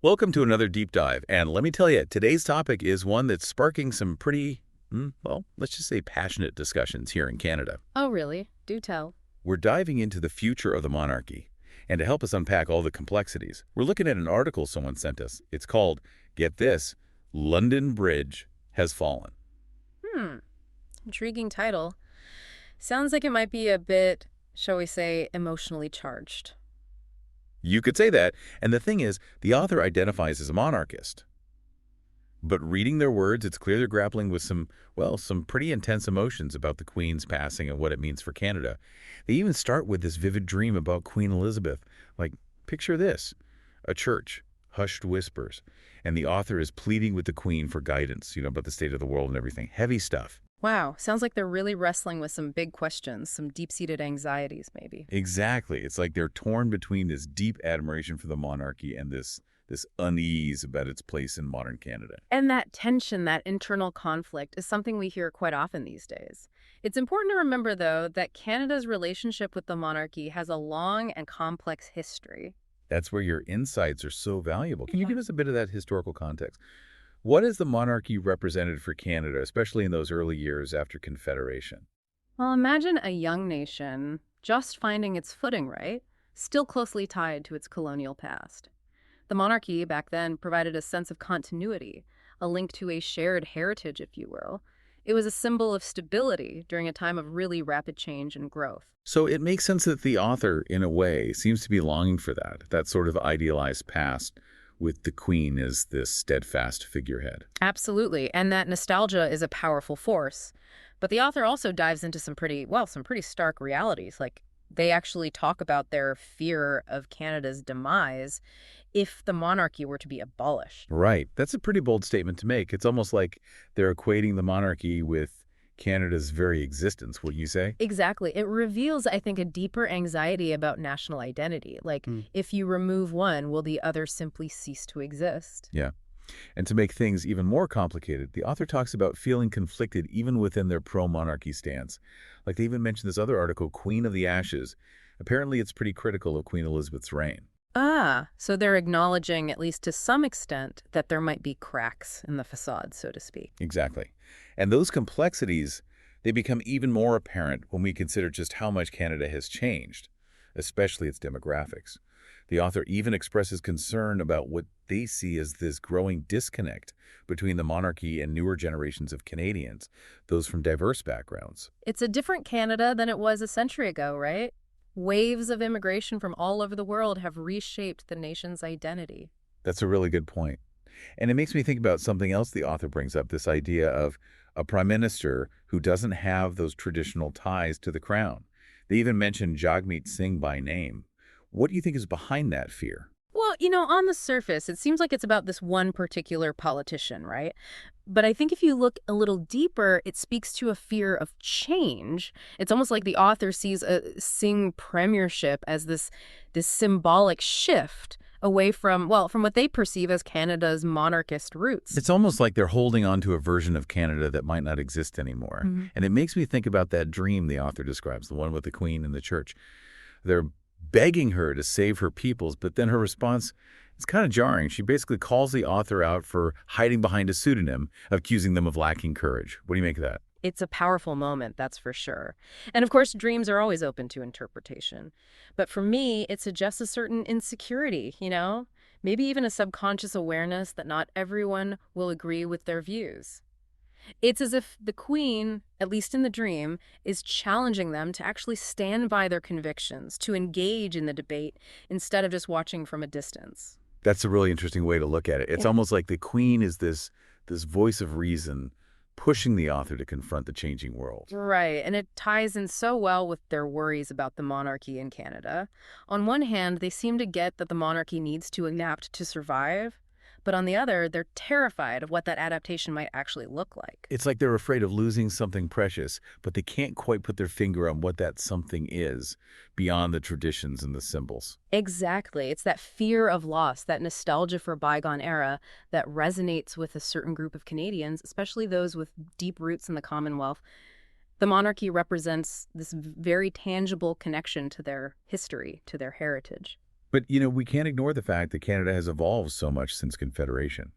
Welcome to another deep dive. And let me tell you, today's topic is one that's sparking some pretty, well, let's just say passionate discussions here in Canada. Oh, really? Do tell. We're diving into the future of the monarchy. And to help us unpack all the complexities, we're looking at an article someone sent us. It's called, get this, London Bridge Has Fallen. Hmm. Intriguing title. Sounds like it might be a bit, shall we say, emotionally charged. You could say that. And the thing is, the author identifies as a monarchist. But reading their words, it's clear they're grappling with some pretty intense emotions about the Queen's passing and what it means for Canada. They even start with this vivid dream about Queen Elizabeth. Like, picture this, a church, hushed whispers, and the author is pleading with the Queen for guidance, about the state of the world and everything. Heavy stuff. Wow, sounds like they're really wrestling with some big questions, some deep-seated anxieties, maybe. Exactly. It's like they're torn between this deep admiration for the monarchy and this unease about its place in modern Canada. And that tension, that internal conflict, is something we hear quite often these days. It's important to remember, though, that Canada's relationship with the monarchy has a long and complex history. That's where your insights are so valuable. Can you give us a bit of that historical context? What has the monarchy represented for Canada, especially in those early years after Confederation? Well, imagine a young nation just finding its footing, right? Still closely tied to its colonial past. The monarchy back then provided a sense of continuity, a link to a shared heritage, if you will. It was a symbol of stability during a time of really rapid change and growth. So it makes sense that the author, in a way, seems to be longing for that sort of idealized past with the Queen as this steadfast figurehead. Absolutely, and that nostalgia is a powerful force. But the author also dives into some pretty stark realities. Like, they actually talk about their fear of Canada's demise if the monarchy were to be abolished. Right. That's a pretty bold statement to make. It's almost like they're equating the monarchy with Canada's very existence, wouldn't you say? Exactly. It reveals, I think, a deeper anxiety about national identity. Like, if you remove one, will the other simply cease to exist? Yeah. And to make things even more complicated, the author talks about feeling conflicted even within their pro-monarchy stance. Like they even mentioned this other article, Queen of the Ashes. Apparently it's pretty critical of Queen Elizabeth's reign. Ah, so they're acknowledging, at least to some extent, that there might be cracks in the facade, so to speak. Exactly. And those complexities, they become even more apparent when we consider just how much Canada has changed, especially its demographics. The author even expresses concern about what they see as this growing disconnect between the monarchy and newer generations of Canadians, those from diverse backgrounds. It's a different Canada than it was a century ago, right? Waves of immigration from all over the world have reshaped the nation's identity. That's a really good point. And it makes me think about something else the author brings up, this idea of a prime minister who doesn't have those traditional ties to the crown. They even mention Jagmeet Singh by name. What do you think is behind that fear? Well, on the surface, it seems like it's about this one particular politician, right? But I think if you look a little deeper, it speaks to a fear of change. It's almost like the author sees a Singh premiership as this symbolic shift away from what they perceive as Canada's monarchist roots. It's almost like they're holding on to a version of Canada that might not exist anymore. And it makes me think about that dream the author describes, the one with the Queen and the church. They're begging her to save her peoples, but then her response is kind of jarring. She basically calls the author out for hiding behind a pseudonym, accusing them of lacking courage. What do you make of that? It's a powerful moment, that's for sure. And of course, dreams are always open to interpretation. But for me, it suggests a certain insecurity, Maybe even a subconscious awareness that not everyone will agree with their views. It's as if the Queen, at least in the dream, is challenging them to actually stand by their convictions, to engage in the debate instead of just watching from a distance. That's a really interesting way to look at it. It's almost like the Queen is this voice of reason pushing the author to confront the changing world. Right, and it ties in so well with their worries about the monarchy in Canada. On one hand, they seem to get that the monarchy needs to adapt to survive, but on the other, they're terrified of what that adaptation might actually look like. It's like they're afraid of losing something precious, but they can't quite put their finger on what that something is beyond the traditions and the symbols. Exactly. It's that fear of loss, that nostalgia for a bygone era that resonates with a certain group of Canadians, especially those with deep roots in the Commonwealth. The monarchy represents this very tangible connection to their history, to their heritage. But, we can't ignore the fact that Canada has evolved so much since Confederation.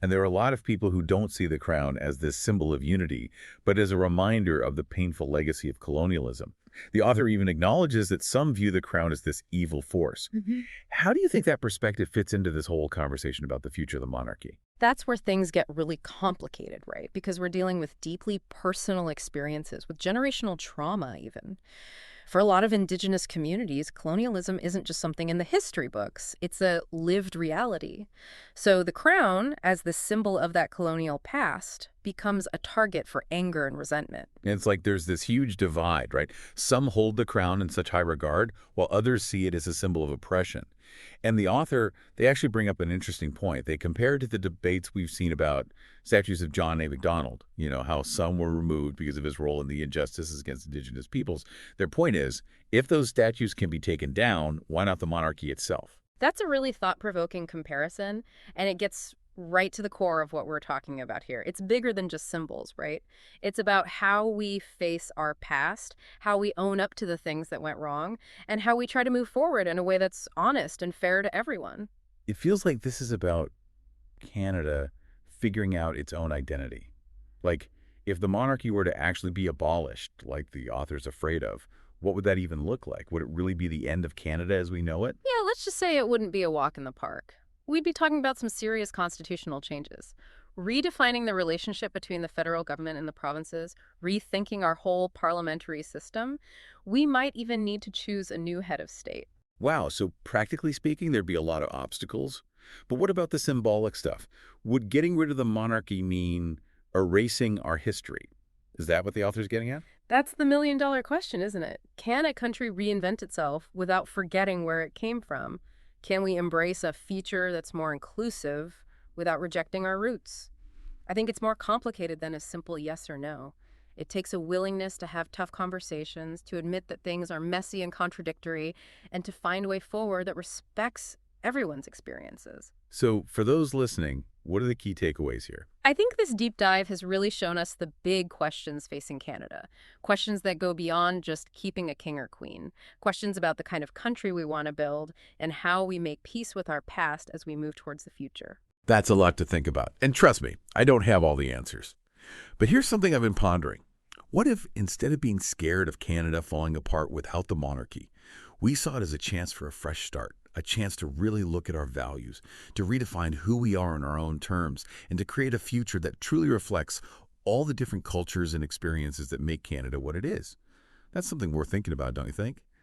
And there are a lot of people who don't see the crown as this symbol of unity, but as a reminder of the painful legacy of colonialism. The author even acknowledges that some view the crown as this evil force. Hmm. How do you think that perspective fits into this whole conversation about the future of the monarchy? That's where things get really complicated, right? Because we're dealing with deeply personal experiences, with generational trauma even. For a lot of indigenous communities, colonialism isn't just something in the history books, it's a lived reality. So the crown, as the symbol of that colonial past, becomes a target for anger and resentment. And it's like there's this huge divide, right? Some hold the crown in such high regard, while others see it as a symbol of oppression. And the author, they actually bring up an interesting point. They compare it to the debates we've seen about statues of John A. Macdonald, how some were removed because of his role in the injustices against indigenous peoples. Their point is, if those statues can be taken down, why not the monarchy itself? That's a really thought-provoking comparison, and it gets right to the core of what we're talking about here. It's bigger than just symbols, right? It's about how we face our past, how we own up to the things that went wrong, and how we try to move forward in a way that's honest and fair to everyone. It feels like this is about Canada figuring out its own identity. Like, if the monarchy were to actually be abolished, like the author's afraid of, what would that even look like? Would it really be the end of Canada as we know it? Yeah, let's just say it wouldn't be a walk in the park. We'd be talking about some serious constitutional changes. Redefining the relationship between the federal government and the provinces, rethinking our whole parliamentary system. We might even need to choose a new head of state. Wow, so practically speaking, there'd be a lot of obstacles. But what about the symbolic stuff? Would getting rid of the monarchy mean erasing our history? Is that what the author's getting at? That's the million-dollar question, isn't it? Can a country reinvent itself without forgetting where it came from? Can we embrace a future that's more inclusive without rejecting our roots? I think it's more complicated than a simple yes or no. It takes a willingness to have tough conversations, to admit that things are messy and contradictory, and to find a way forward that respects everyone's experiences. So for those listening, what are the key takeaways here? I think this deep dive has really shown us the big questions facing Canada. Questions that go beyond just keeping a king or queen. Questions about the kind of country we want to build and how we make peace with our past as we move towards the future. That's a lot to think about. And trust me, I don't have all the answers. But here's something I've been pondering. What if, instead of being scared of Canada falling apart without the monarchy, we saw it as a chance for a fresh start, a chance to really look at our values, to redefine who we are in our own terms, and to create a future that truly reflects all the different cultures and experiences that make Canada what it is? That's something worth thinking about, don't you think?